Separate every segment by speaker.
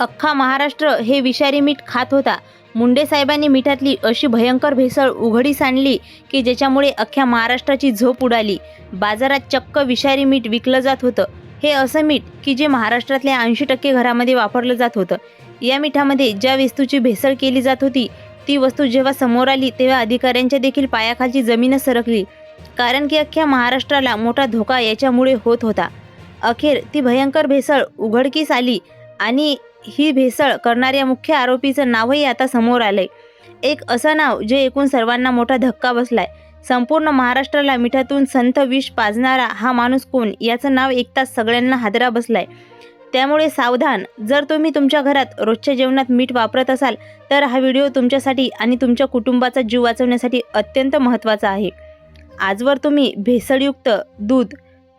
Speaker 1: अख्खा महाराष्ट्र हे विषारी मीठ खात होता. मुंडे साहेबांनी मिठातली अशी भयंकर भेसळ उघडीस आणली की ज्याच्यामुळे अख्ख्या महाराष्ट्राची झोप उडाली. बाजारात चक्क विषारी मीठ विकलं जात होतं. हे असं मीठ की जे महाराष्ट्रातल्या 80% घरामध्ये वापरलं जात होतं. या मिठामध्ये ज्या वस्तूची भेसळ केली जात होती ती वस्तू जेव्हा समोर आली तेव्हा अधिकाऱ्यांच्या देखील पायाखालची जमीनच सरकली. कारण की अख्ख्या महाराष्ट्राला मोठा धोका याच्यामुळे होत होता. अखेर ती भयंकर भेसळ उघडकीस आली आणि ही भेसळ करणाऱ्या मुख्य आरोपीचं नावही आता समोर आलंय. एक असं नाव जे एकूण सर्वांना मोठा धक्का बसलाय. संपूर्ण महाराष्ट्राला मिठातून संथ विष पाजणारा हा माणूस कोण याचं नाव ऐकताच सगळ्यांना हादरा बसलाय. त्यामुळे सावधान. जर तुम्ही तुमच्या घरात रोजच्या जेवणात मीठ वापरत असाल तर हा व्हिडिओ तुमच्यासाठी आणि तुमच्या कुटुंबाचा जीव वाचवण्यासाठी अत्यंत महत्त्वाचा आहे. आजवर तुम्ही भेसळयुक्त दूध,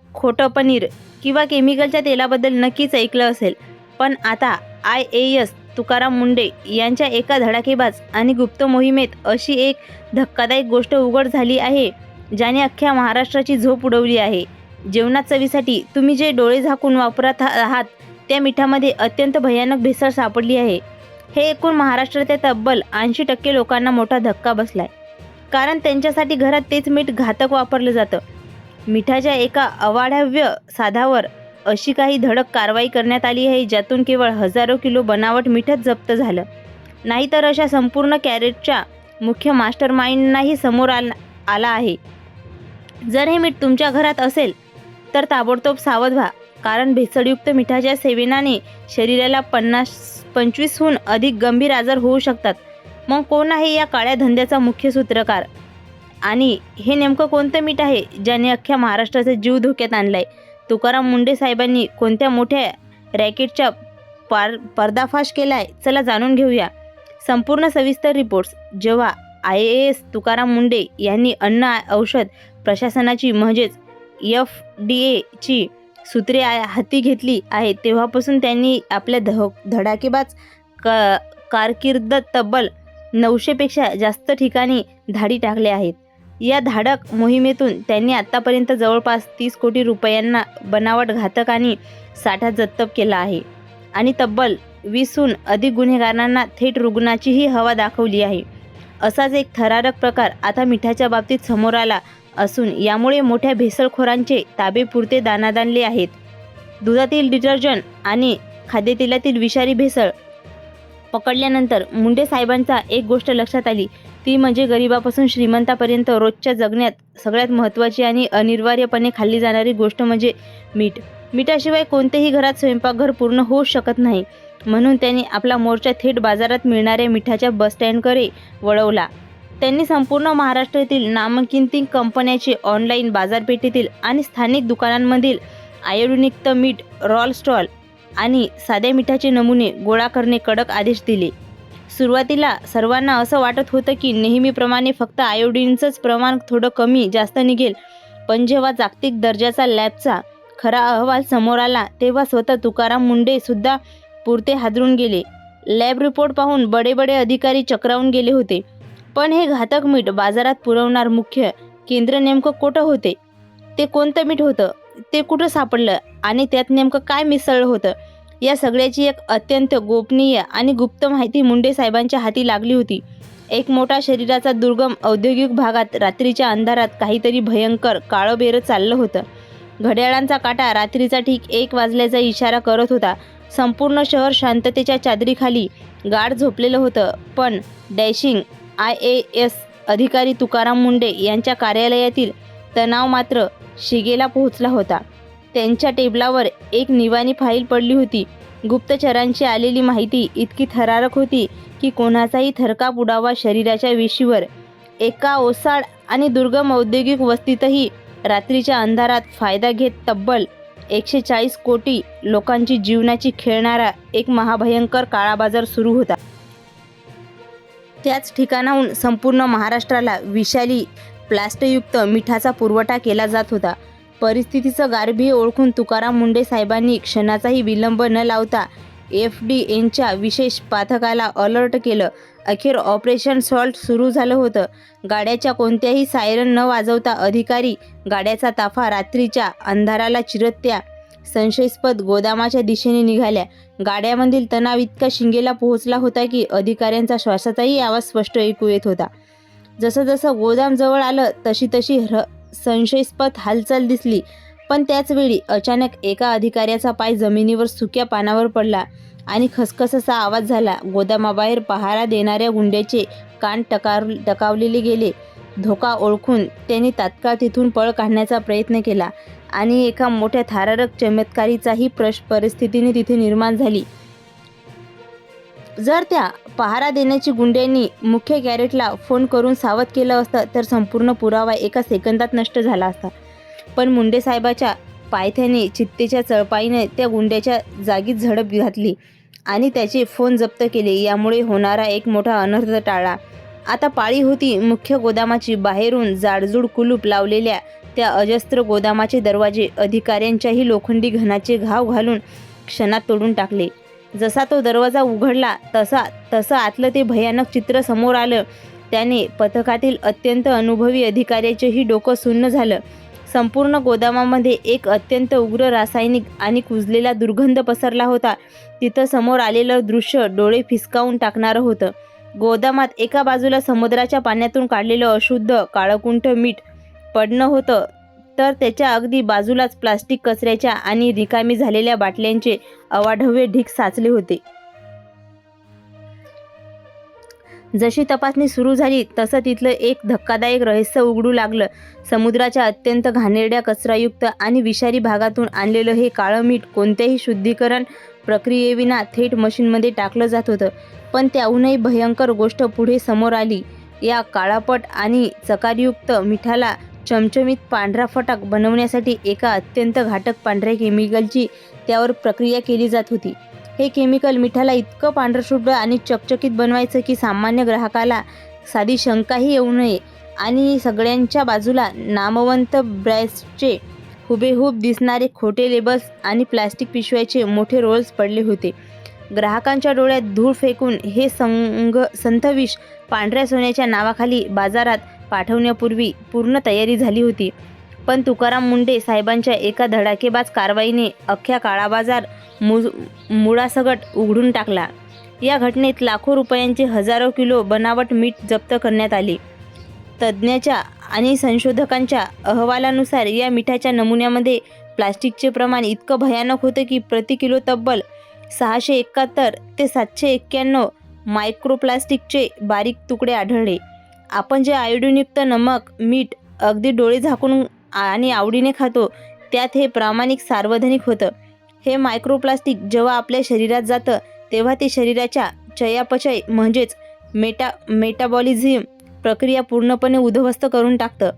Speaker 1: खोटं पनीर किंवा केमिकलच्या तेलाबद्दल नक्कीच ऐकलं असेल. पण आता IAS तुकाराम मुंडे यांच्या एका धडाकेबाज आणि गुप्त मोहिमेत अशी एक धक्कादायक गोष्ट उघड झाली आहे ज्याने अख्ख्या महाराष्ट्राची झोप उडवली आहे. जेवणात चवीसाठी तुम्ही जे डोळे झाकून वापरत आहात त्या मिठामध्ये अत्यंत भयानक भेसळ सापडली आहे. हे ऐकून महाराष्ट्रातील तब्बल 80% लोकांना मोठा धक्का बसलाय. कारण त्यांच्यासाठी घरात तेच मीठ घातक वापरलं जातं. मिठाच्या एका अवाढव्य साधावर अशी काही धडक कारवाई करण्यात आली आहे ज्यातून केवळ हजारो किलो बनावट मीठच जप्त झालं. नाहीतर अशा संपूर्ण कॅरेटच्या मुख्य मास्टर माइंडनाही समोर आला आहे. जर हे मीठ तुमच्या घरात असेल तर ताबडतोब सावध व्हा. कारण भेसळयुक्त मिठाच्या सेवनाने शरीराला 25हून अधिक गंभीर आजार होऊ शकतात. मग कोण आहे या काळ्या धंद्याचा मुख्य सूत्रकार? आणि हे नेमकं कोणतं मीठ आहे ज्याने अख्ख्या महाराष्ट्राचा जीव धोक्यात आणलाय? तुकाराम मुंडे साहेबांनी कोणत्या मोठ्या रॅकेटचा पर्दाफाश केलाय? चला जाणून घेऊया संपूर्ण सविस्तर रिपोर्ट्स. जेव्हा IAS तुकाराम मुंडे यांनी अन्न औषध प्रशासनाची म्हणजेच FDA ची सूत्रे हाती घेतली आहेत तेव्हापासून त्यांनी आपल्या धडाकेबाज कारकिर्दीत तब्बल 900पेक्षा जास्त ठिकाणी धाडी टाकल्या आहेत. या धाडक मोहिमेतून त्यांनी आत्तापर्यंत जवळपास 30 कोटी रुपयांना बनावट घातक आणि साठा जप्त केला आहे आणि तब्बल 20हून अधिक गुन्हेगारांना थेट रुग्णाचीही हवा दाखवली आहे. असाच एक थरारक प्रकार आता मिठाच्या बाबतीत समोर आला असून यामुळे मोठ्या भेसळखोरांचे ताबे पुरते दाणादाणले आहेत. दुधातील डिटर्जंट आणि खाद्यतेलातील विषारी भेसळ पकडल्यानंतर मुंडे साहेबांचा एक गोष्ट लक्षात आली ती म्हणजे गरिबापासून श्रीमंतापर्यंत रोजच्या जगण्यात सगळ्यात महत्त्वाची आणि अनिवार्यपणे खाल्ली जाणारी गोष्ट म्हणजे मीठ. मिठाशिवाय कोणतेही घरात स्वयंपाकघर पूर्ण होऊ शकत नाही. म्हणून त्यांनी आपला मोर्चा थेट बाजारात मिळणाऱ्या मिठाच्या बसस्टँडकडे वळवला. त्यांनी संपूर्ण महाराष्ट्रातील नामांकित कंपन्यांचे ऑनलाईन बाजारपेठेतील आणि स्थानिक दुकानांमधील आयोडीनयुक्त मीठ, रॉल स्टॉल आणि साध्या मिठाचे नमुने गोळा करणे कडक आदेश दिले. सुरुवातीला सर्वांना असं वाटत होतं की नेहमीप्रमाणे फक्त आयोडीनचंच प्रमाण थोडं कमी जास्त निघेल. पण जेव्हा जागतिक दर्जाचा लॅबचा खरा अहवाल समोर आला तेव्हा स्वतः तुकाराम मुंडे सुद्धा पुरते हादरून गेले. लॅब रिपोर्ट पाहून बडे अधिकारी चक्रावून गेले होते. पण हे घातक मीठ बाजारात पुरवणार मुख्य केंद्र नेमकं कुठं होते? ते कोणतं मीठ होतं? ते कुठं सापडलं आणि त्यात नेमकं काय मिसळलं होतं? या सगळ्याची एक अत्यंत गोपनीय आणि गुप्त माहिती मुंडे साहेबांच्या हाती लागली होती. एक मोठा शरीराचा दुर्गम औद्योगिक भागात रात्रीच्या अंधारात काहीतरी भयंकर काळबेरं चाललं होतं. घड्याळांचा काटा रात्रीचा ठीक 1 वाजल्याचा इशारा करत होता. संपूर्ण शहर शांततेच्या चादरीखाली गाढ झोपलेलं होतं. पण डॅशिंग IAS अधिकारी तुकाराम मुंडे यांच्या कार्यालयातील तणाव मात्र शिगेला पोहोचला होता. त्यांच्या टेबलावर एक निवाणी फाईल पडली होती. गुप्तचरांची आलेली माहिती इतकी थरारक होती की कोणाचाही थरकाप उडावा शरीराच्या वेशीवर. एका ओसाड आणि दुर्गम औद्योगिक वस्तीतही रात्रीच्या अंधारात फायदा घेत तब्बल 140 कोटी लोकांची जीवनाची खेळणारा एक महाभयंकर काळा बाजार सुरू होता. त्याच ठिकाणाहून संपूर्ण महाराष्ट्राला विषारी प्लास्टयुक्त मिठाचा पुरवठा केला जात होता. परिस्थितीचं गांभीर्य ओळखून तुकाराम मुंडे साहेबांनी क्षणाचाही विलंब न लावता FDAच्या विशेष पथकाला अलर्ट केलं. अखेर ऑपरेशन सॉल्ट सुरू झालं होतं. गाड्याच्या कोणत्याही सायरन न वाजवता अधिकारी गाड्याचा ताफा रात्रीच्या अंधाराला चिरत त्या संशयास्पद गोदामाच्या दिशेने निघाल्या. गाड्यामधील तणाव इतका शिंगेला पोहोचला होता की अधिकाऱ्यांचा श्वासाचाही आवाज स्पष्ट ऐकू येत होता. जसं जसं गोदाम जवळ आलं तशी तशी संशयास्पद हालचाल दिसली. पण त्याच वेळी अचानक एका अधिकाऱ्याचा पाय जमिनीवर सुक्या पानावर पडला आणि खसखस आवाज झाला. गोदामाबाहेर पहारा देणाऱ्या गुंड्याचे कान टकावलेले गेले. धोका ओळखून त्यांनी तात्काळ तिथून पळ काढण्याचा प्रयत्न केला आणि एका मोठ्या थरारक चमत्काराचीही परिस्थितीने तिथे निर्माण झाली. जर त्या पहारा देण्याची गुंड्यांनी मुख्य गॅरेटला फोन करून सावध केलं असतं तर संपूर्ण पुरावा एका सेकंदात नष्ट झाला असता. पण मुंडे साहेबाच्या पायथ्याने चित्तेच्या चळपाईने त्या गुंड्याच्या जागीच झडप घातली आणि त्याचे फोन जप्त केले. यामुळे होणारा एक मोठा अनर्थ टाळला. आता पाळी होती मुख्य गोदामाची. बाहेरून जाडजूड कुलूप लावलेल्या त्या अजस्त्र गोदामाचे दरवाजे अधिकाऱ्यांच्याही लोखंडी घणाचे घाव घालून क्षणात तोडून टाकले. जसा तो दरवाजा उघडला तसं आतलं ते भयानक चित्र समोर आलं. त्याने पथकातील अत्यंत अनुभवी अधिकाऱ्याचेही डोकं सुन्न झालं. संपूर्ण गोदामामध्ये एक अत्यंत उग्र रासायनिक आणि कुजलेला दुर्गंध पसरला होता. तिथं समोर आलेलं दृश्य डोळे फिसकावून टाकणारं होतं. गोदामात एका बाजूला समुद्राच्या पाण्यातून काढलेलं अशुद्ध काळकुंठ मीठ पडणं होतं, तर त्याच्या अगदी बाजूलाच प्लास्टिक कचऱ्याच्या आणि रिकामी झालेल्या बाटल्यांचे अवाढव्य ढीग साचले होते. जशी तपासणी सुरू झाली तसं तिथलं एक धक्कादायक रहस्य उघडू लागलं. समुद्राच्या अत्यंत घाणेरड्या कचरायुक्त आणि विषारी भागातून आणलेलं हे काळं मीठ कोणत्याही शुद्धीकरण प्रक्रियेविना थेट मशीनमध्ये टाकलं जात होतं. पण त्याहूनही भयंकर गोष्ट पुढे समोर आली. या काळापट आणि चकारयुक्त मिठाला चमचमीत पांढरा फटाक बनवण्यासाठी एका अत्यंत घातक पांढऱ्या केमिकलची त्यावर प्रक्रिया केली जात होती. हे केमिकल मिठाला इतकं पांढरशुभ्र आणि चकचकीत बनवायचं की सामान्य ग्राहकाला साधी शंकाही येऊ नये. आणि सगळ्यांच्या बाजूला नामवंत ब्रँड्सचे हुबेहूब दिसणारे खोटे लेबल्स आणि प्लास्टिक पिशव्याचे मोठे रोल्स पडले होते. ग्राहकांच्या डोळ्यात धूळ फेकून हे संथविष पांढऱ्या सोन्याच्या नावाखाली बाजारात पाठवण्यापूर्वी पूर्ण तयारी झाली होती. पण तुकाराम मुंडे साहेबांच्या एका धडाकेबाज कारवाईने अख्ख्या काळा बाजार मुळासकट उघडून टाकला. या घटनेत लाखो रुपयांचे हजारो किलो बनावट मीठ जप्त करण्यात आले. तज्ज्ञांच्या आणि संशोधकांच्या अहवालानुसार या मिठाच्या नमुन्यामध्ये प्लास्टिकचे प्रमाण इतकं भयानक होतं की प्रति किलो तब्बल 671 ते 791 मायक्रोप्लास्टिकचे बारीक तुकडे आढळले. आपण जे आयोडीनयुक्त नमक मीठ अगदी डोळे झाकून आणि आवडीने खातो त्यात हे प्रामाणिक सार्वजनिक होतं. हे मायक्रोप्लास्टिक जेव्हा आपल्या शरीरात जातं तेव्हा ते शरीराच्या चयापचय म्हणजेच मेटाबॉलिझम प्रक्रिया पूर्णपणे उद्ध्वस्त करून टाकतं.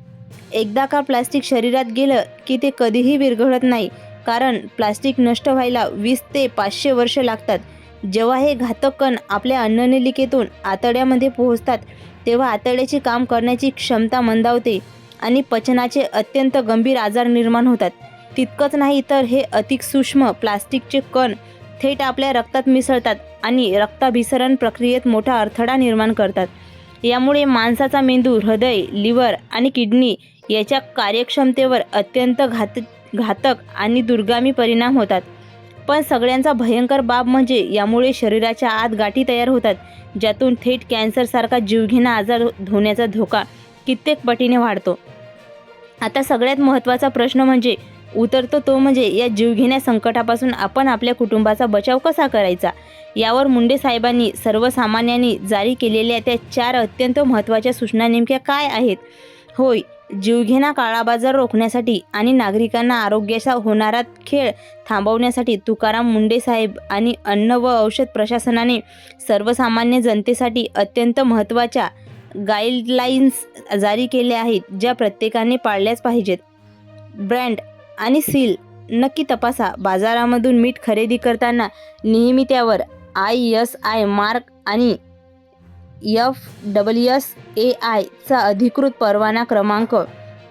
Speaker 1: एकदा का प्लास्टिक शरीरात गेलं की ते कधीही विरघळत नाही, कारण प्लास्टिक नष्ट व्हायला 20 ते 500 वर्ष लागतात. जेव्हा हे घातक कण आपल्या अन्ननलिकेतून आतड्यामध्ये पोहोचतात तेव्हा आतड्याचे काम करण्याची क्षमता मंदावते आणि पचनाचे अत्यंत गंभीर आजार निर्माण होतात. तितकंच नाही तर हे अतिसूक्ष्म प्लास्टिकचे कण थेट आपल्या रक्तात मिसळतात आणि रक्ताभिसरण प्रक्रियेत मोठा अडथळा निर्माण करतात. यामुळे माणसाचा मेंदू, हृदय, लिव्हर आणि किडनी याच्या कार्यक्षमतेवर अत्यंत घातक आणि दुर्गामी परिणाम होतात. पण सगळ्यांचा भयंकर बाब म्हणजे यामुळे शरीराच्या आत गाठी तयार होतात, ज्यातून थेट कॅन्सरसारखा जीवघेणा आजार होण्याचा धोका कित्येक पटीने वाढतो. आता सगळ्यात महत्त्वाचा प्रश्न उतरतो तो म्हणजे या जीवघेण्या संकटापासून आपण आपल्या कुटुंबाचा बचाव कसा करायचा. यावर मुंडे साहेबांनी सर्वसामान्यांनी जारी केलेल्या त्या 4 अत्यंत महत्त्वाच्या सूचना नेमक्या काय आहेत? होय, जीवघेणा काळाबाजार रोखण्यासाठी आणि नागरिकांना आरोग्याचा होणारा खेळ थांबवण्यासाठी तुकाराम मुंडे साहेब आणि अन्न व औषध प्रशासनाने सर्वसामान्य जनतेसाठी अत्यंत महत्त्वाच्या गाईडलाईन्स जारी केल्या आहेत, ज्या प्रत्येकाने पाळल्याच पाहिजेत. ब्रँड आणि सील नक्की तपासा. बाजारामधून मीठ खरेदी करताना नेहमी त्यावर ISI मार्क आणि FSSAI चा अधिकृत परवाना क्रमांक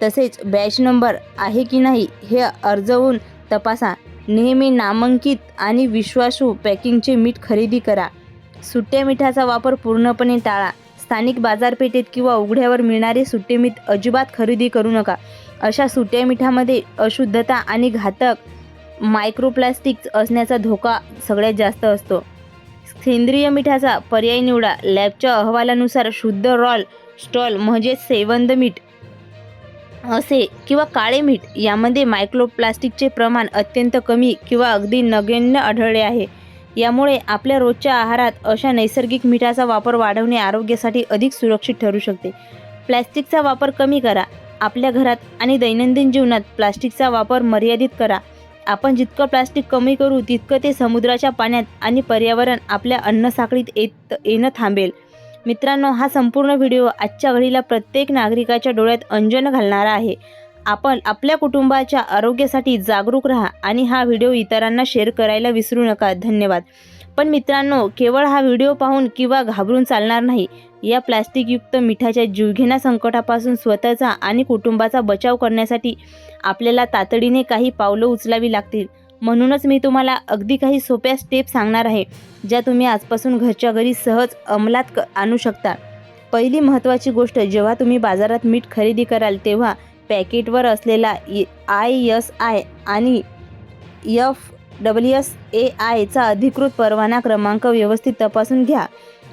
Speaker 1: तसेच बॅच नंबर आहे की नाही हे आवर्जून तपासा. नेहमी नामांकित आणि विश्वासू पॅकिंगचे मीठ खरेदी करा. सुट्ट्या मिठाचा वापर पूर्णपणे टाळा. स्थानिक बाजारपेठेत किंवा उघड्यावर मिळणारे सुट्टे मीठ अजिबात खरेदी करू नका. अशा सुट्ट्या मिठामध्ये अशुद्धता आणि घातक मायक्रोप्लास्टिक्स असण्याचा धोका सगळ्यात जास्त असतो. सेंद्रिय मिठाचा पर्याय निवडा. लॅबच्या अहवालानुसार शुद्ध रॉल स्टॉल म्हणजे सेवंद मीठ असे किंवा काळे मीठ यामध्ये मायक्रोप्लास्टिकचे प्रमाण अत्यंत कमी किंवा अगदी नगण्य आढळले आहे. यामुळे आपल्या रोजच्या आहारात अशा नैसर्गिक मिठाचा वापर वाढवणे आरोग्यासाठी अधिक सुरक्षित ठरू शकते. प्लॅस्टिकचा वापर कमी करा. आपल्या घरात आणि दैनंदिन जीवनात प्लास्टिकचा वापर मर्यादित करा. आपण जितकं प्लास्टिक कमी करू तितकं ते समुद्राच्या पाण्यात आणि पर्यावरण आपल्या अन्नसाखळीत येणं थांबेल. मित्रांनो, हा संपूर्ण व्हिडिओ आजच्या घडीला प्रत्येक नागरिकाच्या डोळ्यात अंजन घालणारा आहे. आपण आपल्या कुटुंबाच्या आरोग्यासाठी जागरूक राहा आणि हा व्हिडिओ इतरांना शेअर करायला विसरू नका. धन्यवाद. पण मित्रांनो, केवळ हा व्हिडिओ पाहून किंवा घाबरून चालणार नाही. या प्लास्टिकयुक्त मिठाच्या जीवघेण्या संकटापासून स्वतःचा आणि कुटुंबाचा बचाव करण्यासाठी आपल्याला तातडीने काही पावलं उचलावी लागतील. म्हणूनच मी तुम्हाला अगदी काही सोप्या स्टेप सांगणार आहे, ज्या तुम्ही आजपासून घरच्या घरी सहज अंमलात आणू शकता. पहिली महत्त्वाची गोष्ट, जेव्हा तुम्ही बाजारात मीठ खरेदी कराल तेव्हा पॅकेटवर असलेला ISI आणि FSSAIचा अधिकृत परवाना क्रमांक व्यवस्थित तपासून घ्या.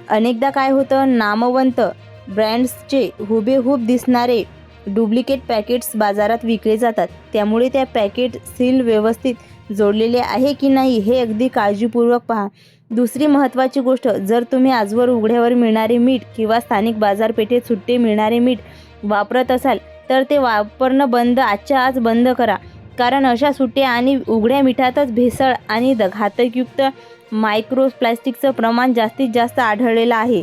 Speaker 1: अनेकदा काय होतं, नामवंत ब्रँड्सचे हुबेहूब दिसणारे डुप्लिकेट पॅकेट्स बाजारात विकले जातात. त्यामुळे त्या पॅकेट सील व्यवस्थित जोडलेले आहे की नाही हे अगदी काळजीपूर्वक पहा. दुसरी महत्त्वाची गोष्ट, जर तुम्ही आजवर उघड्यावर मिळणारे मीठ किंवा स्थानिक बाजारपेठेत सुट्टे मिळणारे मीठ वापरत असाल तर ते वापरणं आजच्या आज बंद करा. कारण अशा सुट्ट्या आणि उघड्या मिठातच भेसळ आणि घातकयुक्त मायक्रोप्लास्टिकचं प्रमाण जास्तीत जास्त आढळलेलं आहे.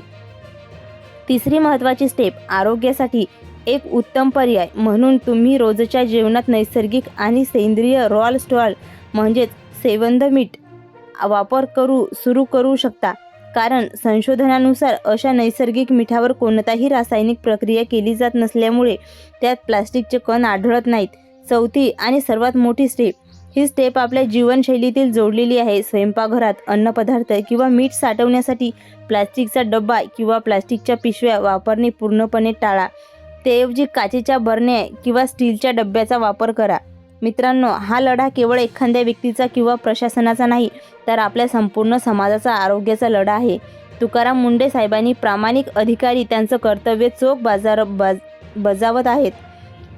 Speaker 1: तिसरी महत्त्वाची स्टेप, आरोग्यासाठी एक उत्तम पर्याय म्हणून तुम्ही रोजच्या जेवणात नैसर्गिक आणि सेंद्रिय रॉल स्टॉल म्हणजेच सेवंद मीठ वापर सुरू करू शकता. कारण संशोधनानुसार अशा नैसर्गिक मिठावर कोणताही रासायनिक प्रक्रिया केली जात नसल्यामुळे त्यात प्लास्टिकचे कण आढळत नाहीत. चौथी आणि सर्वात मोठी स्टेप, ही स्टेप आपल्या जीवनशैलीतील जोडलेली आहे. स्वयंपाकघरात अन्नपदार्थ किंवा मीठ साठवण्यासाठी प्लास्टिकचा डब्बा किंवा प्लास्टिकच्या पिशव्या वापरणे पूर्णपणे टाळा. त्याऐवजी काचेच्या बरण्या किंवा स्टीलच्या डब्याचा वापर करा. मित्रांनो, हा लढा केवळ एखाद्या व्यक्तीचा किंवा प्रशासनाचा नाही, तर आपल्या संपूर्ण समाजाचा आरोग्याचा लढा आहे. तुकाराम मुंढे साहेबांनी प्रामाणिक अधिकारी त्यांचं कर्तव्य चोख बजावत आहेत.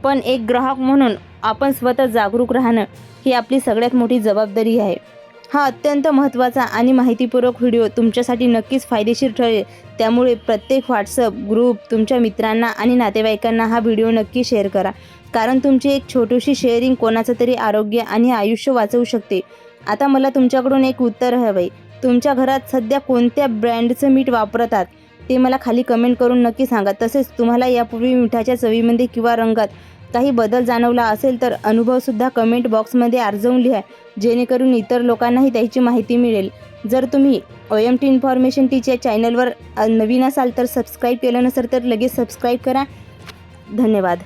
Speaker 1: पण एक ग्राहक म्हणून आपण स्वतः जागरूक राहणं ही आपली सगळ्यात मोठी जबाबदारी आहे. हा अत्यंत महत्त्वाचा आणि माहितीपूर्वक व्हिडिओ तुमच्यासाठी नक्कीच फायदेशीर ठरेल. त्यामुळे प्रत्येक व्हॉट्सअप ग्रुप, तुमच्या मित्रांना आणि नातेवाईकांना हा व्हिडिओ नक्की शेअर करा. कारण तुमची एक छोटीशी शेअरिंग कोणाचं तरी आरोग्य आणि आयुष्य वाचवू शकते. आता मला तुमच्याकडून एक उत्तर हवं आहे. तुमच्या घरात सध्या कोणत्या ब्रँडचं मीठ वापरतात ते मला खाली कमेंट करून नक्की सांगा. तसेच तुम्हाला यापूर्वी मिठाच्या चवीमध्ये किंवा रंगात काही बदल जाणवला असेल तर अनुभवसुद्धा कमेंट बॉक्समध्ये आर्जवून लिहा, जेणेकरून इतर लोकांनाही त्याची माहिती मिळेल. जर तुम्ही OMT इन्फॉर्मेशन टीच्या चॅनलवर नवीन असाल तर सबस्क्राईब केलं नसेल तर लगेच सबस्क्राईब करा. धन्यवाद.